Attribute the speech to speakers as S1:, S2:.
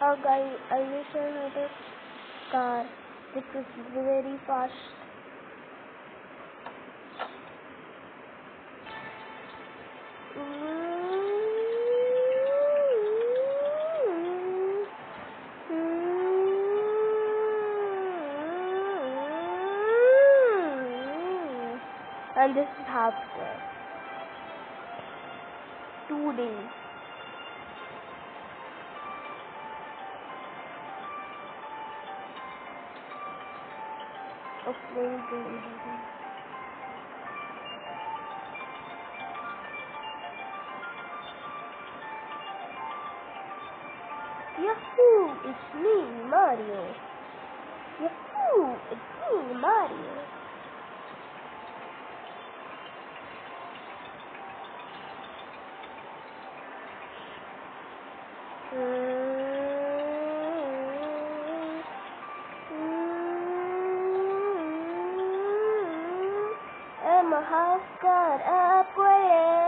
S1: Oh guys, I wish I had a car. This is very fast. And this is after 2 days. Yahoo! It's me, Mario. Yahoo! It's me, Mario. And my house got upgraded.